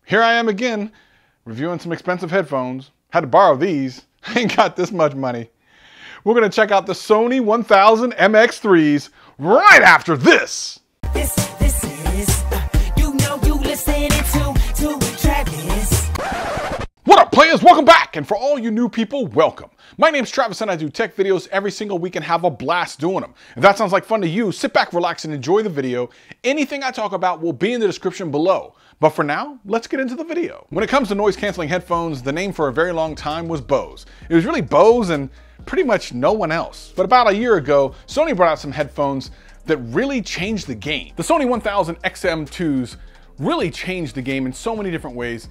Here I am again, reviewing some expensive headphones. Had to borrow these. I ain't got this much money. We're gonna check out the Sony WH1000 MX3s right after this. This is, you know you listening to Travis. What up, players? Welcome back. And for all you new people, welcome. My name's Travis and I do tech videos every single week and have a blast doing them. If that sounds like fun to you, sit back, relax, and enjoy the video. Anything I talk about will be in the description below. But for now, let's get into the video. When it comes to noise canceling headphones, the name for a very long time was Bose. It was really Bose and pretty much no one else. But about a year ago, Sony brought out some headphones that really changed the game. The Sony WH1000 XM3s really changed the game in so many different ways.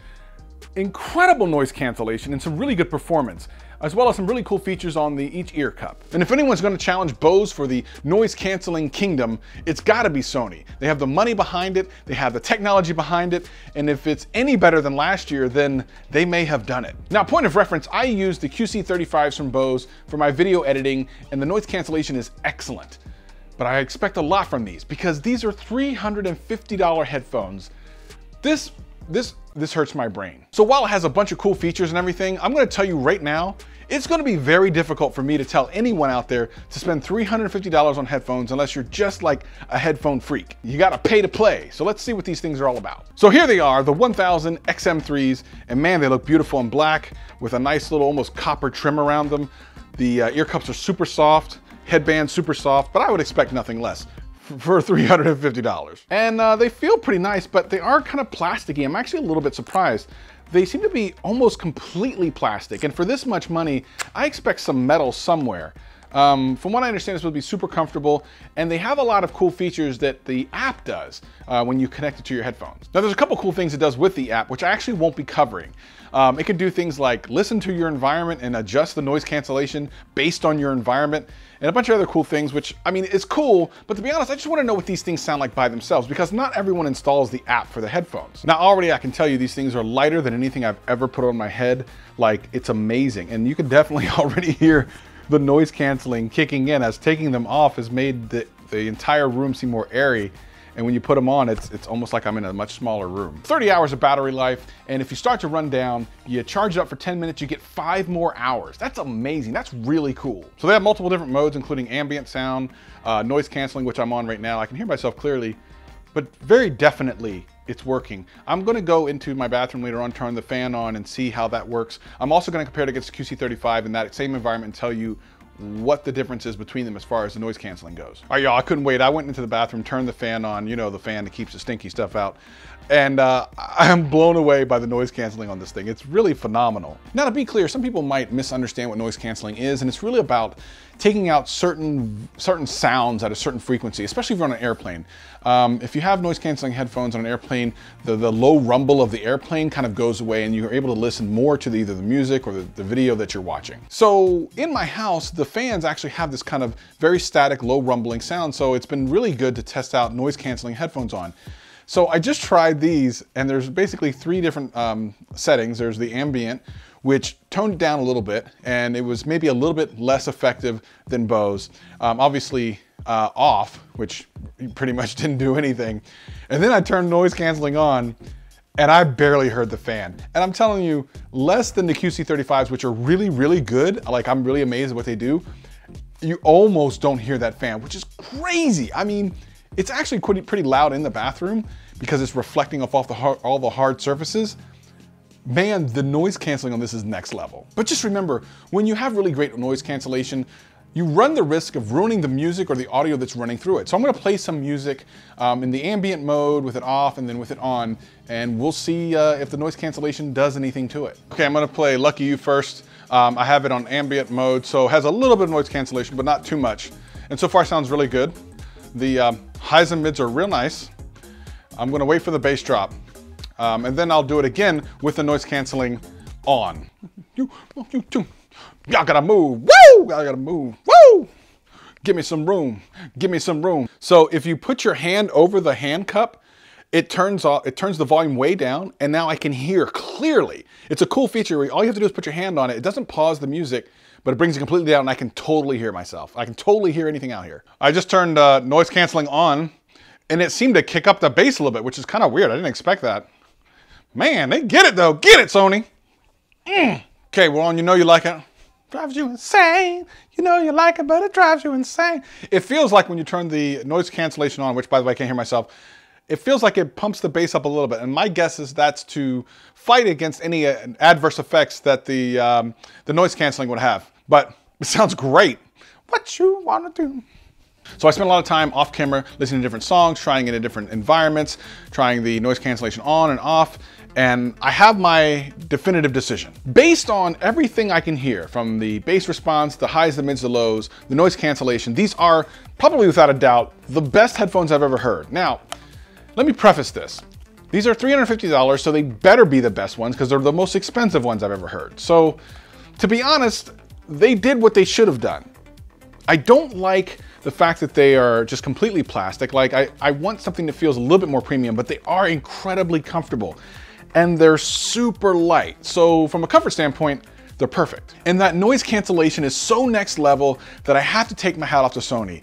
Incredible noise cancellation and some really good performance, as well as some really cool features on each ear cup. And if anyone's going to challenge Bose for the noise canceling kingdom, it's got to be Sony. They have the money behind it, they have the technology behind it, and if it's any better than last year, then they may have done it. Now, point of reference, I use the QC35s from Bose for my video editing, and the noise cancellation is excellent. But I expect a lot from these because these are $350 headphones. This hurts my brain. So while it has a bunch of cool features and everything, I'm gonna tell you right now, it's gonna be very difficult for me to tell anyone out there to spend $350 on headphones unless you're just like a headphone freak. You gotta pay to play. So let's see what these things are all about. So here they are, the WH1000 XM3s, and man, they look beautiful in black with a nice little almost copper trim around them. The ear cups are super soft, headband super soft, but I would expect nothing less for $350. And they feel pretty nice, but they are kind of plasticky. I'm actually a little bit surprised. They seem to be almost completely plastic. And for this much money, I expect some metal somewhere. From what I understand, it's supposed to be super comfortable, and they have a lot of cool features that the app does when you connect it to your headphones. Now, there's a couple cool things it does with the app, which I actually won't be covering. It can do things like listen to your environment and adjust the noise cancellation based on your environment, and a bunch of other cool things, which, I mean, it's cool, but to be honest, I just want to know what these things sound like by themselves, because not everyone installs the app for the headphones. Now, already I can tell you these things are lighter than anything I've ever put on my head. Like, it's amazing, and you can definitely already hear the noise canceling kicking in as taking them off has made the entire room seem more airy. And when you put them on, it's almost like I'm in a much smaller room. 30 hours of battery life, and if you start to run down, you charge it up for 10 minutes, you get 5 more hours. That's amazing, that's really cool. So they have multiple different modes, including ambient sound, noise canceling, which I'm on right now. I can hear myself clearly, but very definitely it's working. I'm gonna go into my bathroom later on, turn the fan on and see how that works. I'm also gonna compare it against QC35 in that same environment and tell you what the difference is between them as far as the noise canceling goes. All right, y'all, I couldn't wait. I went into the bathroom, turned the fan on, you know, the fan that keeps the stinky stuff out. And I am blown away by the noise canceling on this thing. It's really phenomenal. Now, to be clear, some people might misunderstand what noise canceling is, and it's really about taking out certain sounds at a certain frequency, especially if you're on an airplane. If you have noise canceling headphones on an airplane, the low rumble of the airplane kind of goes away, and you're able to listen more to either the music or the video that you're watching. So in my house, the fans actually have this kind of very static, low rumbling sound, so it's been really good to test out noise canceling headphones on. So I just tried these, and there's basically 3 different settings. There's the ambient, which toned it down a little bit, and it was maybe a little bit less effective than Bose. Obviously off, which pretty much didn't do anything. And then I turned noise canceling on, and I barely heard the fan. And I'm telling you, less than the QC35s, which are really, really good. Like, I'm really amazed at what they do. You almost don't hear that fan, which is crazy. I mean, it's actually pretty loud in the bathroom because it's reflecting off all the hard surfaces. Man, the noise canceling on this is next level. But just remember, when you have really great noise cancellation, you run the risk of ruining the music or the audio that's running through it. So I'm gonna play some music in the ambient mode with it off and then with it on, and we'll see if the noise cancellation does anything to it. Okay, I'm gonna play Lucky You first. I have it on ambient mode, so it has a little bit of noise cancellation, but not too much. And so far sounds really good. The highs and mids are real nice. I'm gonna wait for the bass drop. And then I'll do it again with the noise canceling on. Y'all gotta move, woo! Y'all gotta move, woo! Give me some room, give me some room. So if you put your hand over the hand cup, it turns the volume way down, and now I can hear clearly. It's a cool feature where all you have to do is put your hand on it. It doesn't pause the music, but it brings it completely down, and I can totally hear myself. I can totally hear anything out here. I just turned noise canceling on, and it seemed to kick up the bass a little bit, which is kind of weird. I didn't expect that. Man, they get it though. Get it, Sony. Okay, well, you know you like it. Drives you insane. You know you like it, but it drives you insane. It feels like when you turn the noise cancellation on, which by the way, I can't hear myself, it feels like it pumps the bass up a little bit. And my guess is that's to fight against any adverse effects that the noise canceling would have. But it sounds great. What you wanna do? So I spent a lot of time off camera listening to different songs, trying it in different environments, trying the noise cancellation on and off, and I have my definitive decision. Based on everything I can hear, from the bass response, the highs, the mids, the lows, the noise cancellation, these are probably without a doubt the best headphones I've ever heard. Now, let me preface this. These are $350, so they better be the best ones because they're the most expensive ones I've ever heard. So to be honest, they did what they should have done. I don't like the fact that they are just completely plastic. Like I want something that feels a little bit more premium, but they are incredibly comfortable and they're super light. So from a comfort standpoint, they're perfect. And that noise cancellation is so next level that I have to take my hat off to Sony.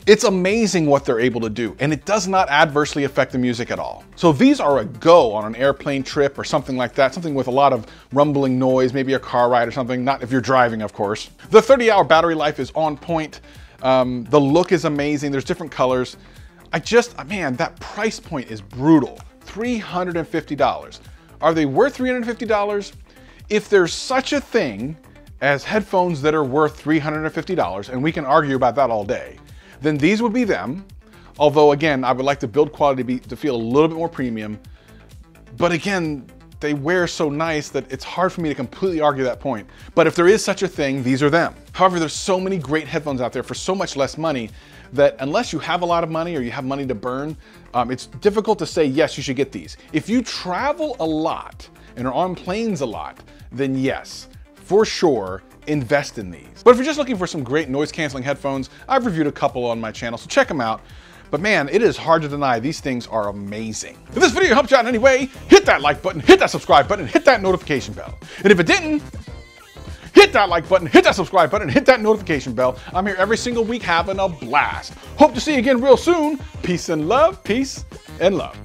It's amazing what they're able to do, and it does not adversely affect the music at all. So these are a go on an airplane trip or something like that, something with a lot of rumbling noise, maybe a car ride or something, not if you're driving, of course. The 30-hour battery life is on point. The look is amazing. There's different colors. Man, that price point is brutal. $350. Are they worth $350? If there's such a thing as headphones that are worth $350, and we can argue about that all day, then these would be them. Although again, I would like the build quality to feel a little bit more premium. But again, they wear so nice that it's hard for me to completely argue that point. But if there is such a thing, these are them. However, there's so many great headphones out there for so much less money that unless you have a lot of money or you have money to burn, it's difficult to say, yes, you should get these. If you travel a lot and are on planes a lot, then yes, for sure, invest in these. But if you're just looking for some great noise canceling headphones, I've reviewed a couple on my channel, so check them out. But man, it is hard to deny these things are amazing. If this video helped you out in any way, hit that like button, hit that subscribe button, hit that notification bell. And if it didn't, hit that like button, hit that subscribe button, hit that notification bell. I'm here every single week having a blast. Hope to see you again real soon. Peace and love, peace and love.